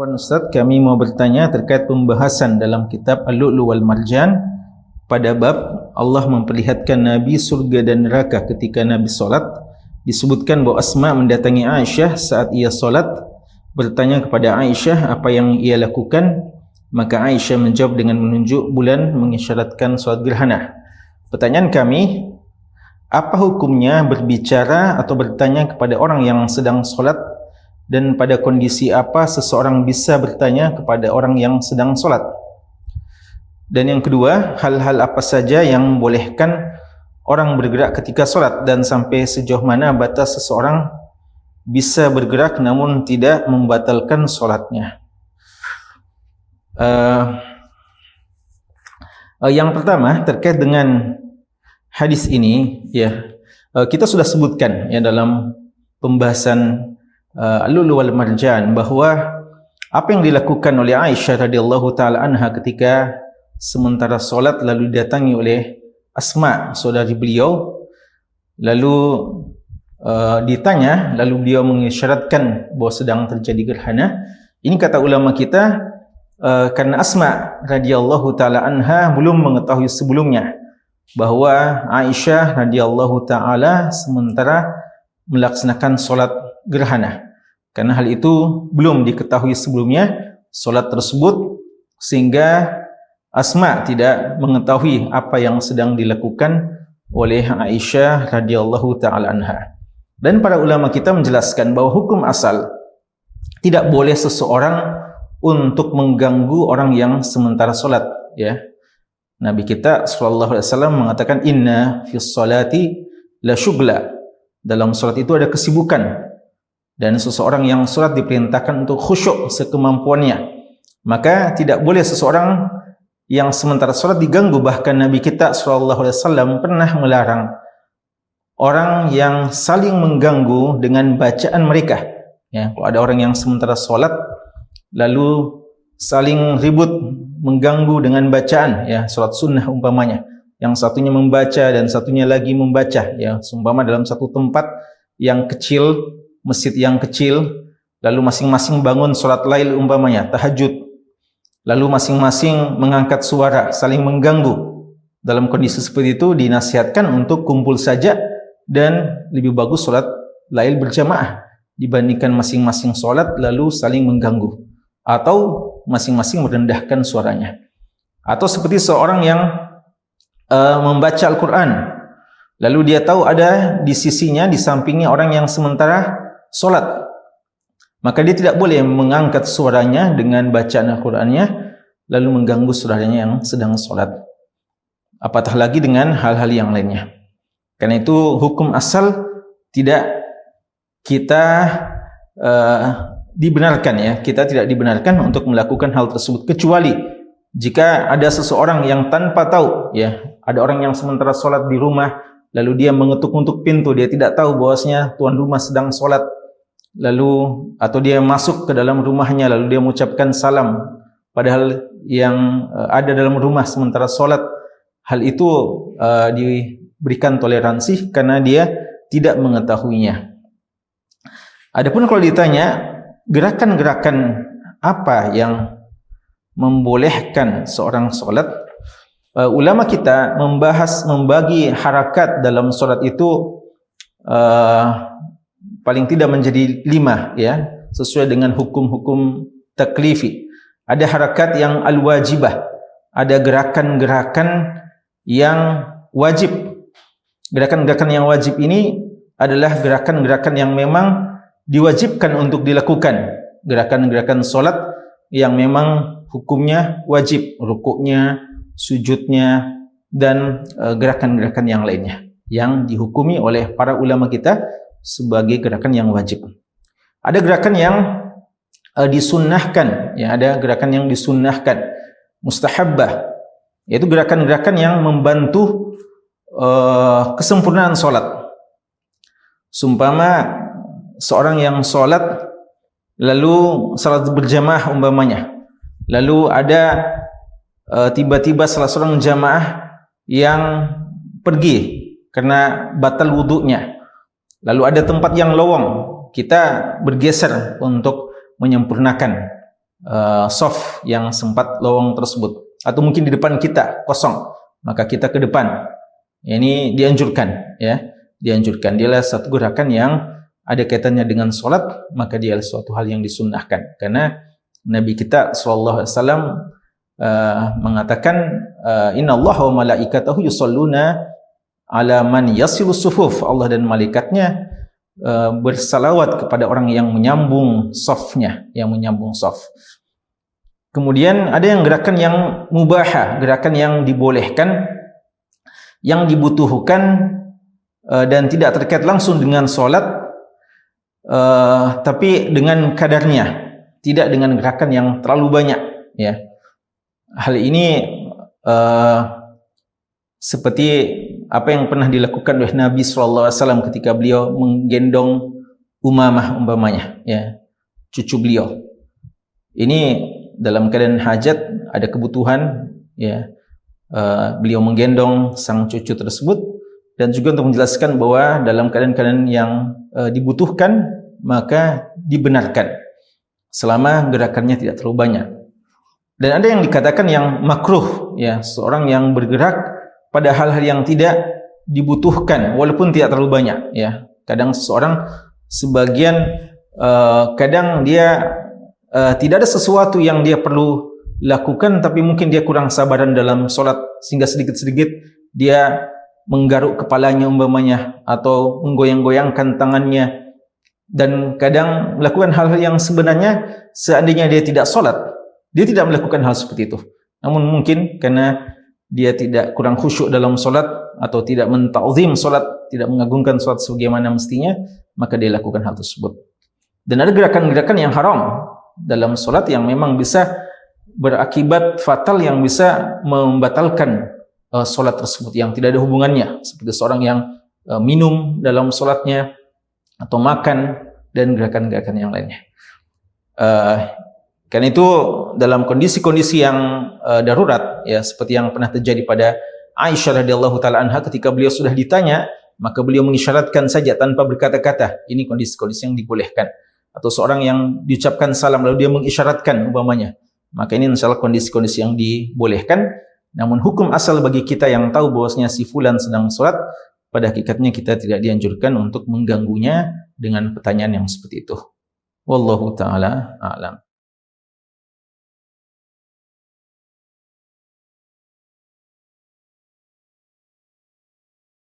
Afwan Ustaz, kami mau bertanya terkait pembahasan dalam kitab Al-Lu'lu' wal Marjan pada bab Allah memperlihatkan Nabi surga dan neraka ketika Nabi solat. Disebutkan bahawa Asma mendatangi Aisyah saat ia solat, bertanya kepada Aisyah apa yang ia lakukan. Maka Aisyah menjawab dengan menunjuk bulan mengisyaratkan solat gerhana. Pertanyaan kami, apa hukumnya berbicara atau bertanya kepada orang yang sedang solat, dan pada kondisi apa seseorang bisa bertanya kepada orang yang sedang solat? Dan yang kedua, hal-hal apa saja yang membolehkan orang bergerak ketika solat, dan sampai sejauh mana batas seseorang bisa bergerak namun tidak membatalkan solatnya? Yang pertama terkait dengan hadis ini, kita sudah sebutkan dalam pembahasan Al-Lu'lu' wal Marjan bahawa apa yang dilakukan oleh Aisyah radhiyallahu taala anha ketika sementara solat lalu didatangi oleh Asma, saudari beliau, lalu ditanya, lalu beliau mengisyaratkan bahawa sedang terjadi gerhana. Ini kata ulama kita karena Asma radhiyallahu taala anha belum mengetahui sebelumnya bahawa Aisyah radhiyallahu taala sementara melaksanakan solat gerhana. Karena hal itu belum diketahui sebelumnya solat tersebut, sehingga Asma tidak mengetahui apa yang sedang dilakukan oleh Aisyah radhiyallahu taala anha. Dan para ulama kita menjelaskan bahawa hukum asal tidak boleh seseorang untuk mengganggu orang yang sementara solat, Nabi kita sallallahu alaihi wasallam mengatakan inna fis salati la syughla. Dalam solat itu ada kesibukan, dan seseorang yang solat diperintahkan untuk khusyuk sekemampuannya. Maka tidak boleh seseorang yang sementara solat diganggu. Bahkan Nabi kita sallallahu alaihi wasallam pernah melarang orang yang saling mengganggu dengan bacaan mereka. Kalau ada orang yang sementara solat lalu saling ribut mengganggu dengan bacaan, solat sunnah umpamanya, yang satunya membaca dan satunya lagi membaca, seumpama dalam satu tempat yang kecil, masjid yang kecil, lalu masing-masing bangun solat lail umpamanya, tahajud, lalu masing-masing mengangkat suara, saling mengganggu. Dalam kondisi seperti itu dinasihatkan untuk kumpul saja, dan lebih bagus solat lail berjamaah dibandingkan masing-masing solat lalu saling mengganggu, atau masing-masing merendahkan suaranya. Atau seperti seorang yang membaca Al-Quran, lalu dia tahu ada di sisinya, di sampingnya orang yang sementara solat, maka dia tidak boleh mengangkat suaranya dengan bacaan Al-Qurannya lalu mengganggu saudaranya yang sedang solat, apatah lagi dengan hal-hal yang lainnya. Karena itu hukum asal tidak kita dibenarkan, kita tidak dibenarkan untuk melakukan hal tersebut, kecuali jika ada seseorang yang tanpa tahu, ada orang yang sementara solat di rumah, lalu dia mengetuk-ngetuk pintu, dia tidak tahu bahwasanya tuan rumah sedang solat, lalu atau dia masuk ke dalam rumahnya lalu dia mengucapkan salam padahal yang ada dalam rumah sementara solat. Hal itu diberikan toleransi karena dia tidak mengetahuinya. Adapun kalau ditanya gerakan-gerakan apa yang membolehkan seorang solat, ulama kita membagi harakat dalam solat itu paling tidak menjadi 5, sesuai dengan hukum-hukum taklifi. Ada harakat yang al-wajibah, ada gerakan-gerakan yang wajib. Gerakan-gerakan yang wajib ini adalah gerakan-gerakan yang memang diwajibkan untuk dilakukan, gerakan-gerakan solat yang memang hukumnya wajib, rukuknya, sujudnya, dan gerakan-gerakan yang lainnya yang dihukumi oleh para ulama kita sebagai gerakan yang wajib. Ada gerakan yang disunnahkan, ada gerakan yang disunnahkan, mustahabbah, yaitu gerakan-gerakan yang membantu kesempurnaan solat. Sumpama seorang yang solat lalu salat berjamaah umpamanya, lalu ada tiba-tiba salah seorang jamaah yang pergi karena batal wudunya, lalu ada tempat yang lowong, kita bergeser untuk menyempurnakan. soft yang sempat lowong tersebut, atau mungkin di depan kita kosong, maka kita ke depan. Ini dianjurkan, ya, dianjurkan. Dialah satu gerakan yang ada kaitannya dengan solat, maka dialah suatu hal yang disunnahkan. Karena Nabi kita sallallahu alaihi wasallam mengatakan, Inna Allah wa malaikatahu yusalluna ala man yasilus sufuf. Allah dan malaikatnya bersalawat kepada orang yang menyambung safnya, yang menyambung saf. Kemudian ada yang gerakan yang mubahah, gerakan yang dibolehkan, yang dibutuhkan dan tidak terkait langsung dengan solat, tapi dengan kadarnya, tidak dengan gerakan yang terlalu banyak, ya. Hal ini seperti apa yang pernah dilakukan oleh Nabi SAW ketika beliau menggendong Umamah umpamanya, ya, cucu beliau. Ini dalam keadaan hajat, ada kebutuhan, ya, beliau menggendong sang cucu tersebut, dan juga untuk menjelaskan bahwa dalam keadaan-keadaan yang dibutuhkan, maka dibenarkan selama gerakannya tidak terlalu banyak. Dan ada yang dikatakan yang makruh, ya, seorang yang bergerak pada hal-hal yang tidak dibutuhkan walaupun tidak terlalu banyak, ya. Kadang seseorang sebagian kadang dia tidak ada sesuatu yang dia perlu lakukan, tapi mungkin dia kurang sabaran dalam solat, sehingga sedikit-sedikit dia menggaruk kepalanya umpamanya, atau menggoyang-goyangkan tangannya, dan kadang melakukan hal-hal yang sebenarnya seandainya dia tidak solat, dia tidak melakukan hal seperti itu. Namun mungkin karena dia tidak kurang khusyuk dalam solat, atau tidak menta'zim solat, tidak mengagungkan solat sebagaimana mestinya, maka dia lakukan hal tersebut. Dan ada gerakan-gerakan yang haram dalam solat yang memang bisa berakibat fatal, yang bisa membatalkan solat tersebut, yang tidak ada hubungannya, seperti seorang yang minum dalam solatnya, atau makan, dan gerakan-gerakan yang lainnya. Karena itu dalam kondisi-kondisi yang darurat, ya, seperti yang pernah terjadi pada Aisyah radhiyallahu taala anha, ketika beliau sudah ditanya, maka beliau mengisyaratkan saja tanpa berkata-kata. Ini kondisi-kondisi yang dibolehkan. Atau seorang yang diucapkan salam lalu dia mengisyaratkan umpamanya, maka ini insyaallah kondisi-kondisi yang dibolehkan. Namun hukum asal bagi kita yang tahu bahwasanya si fulan sedang sholat, pada hakikatnya kita tidak dianjurkan untuk mengganggunya dengan pertanyaan yang seperti itu. Wallahu taala a'lam.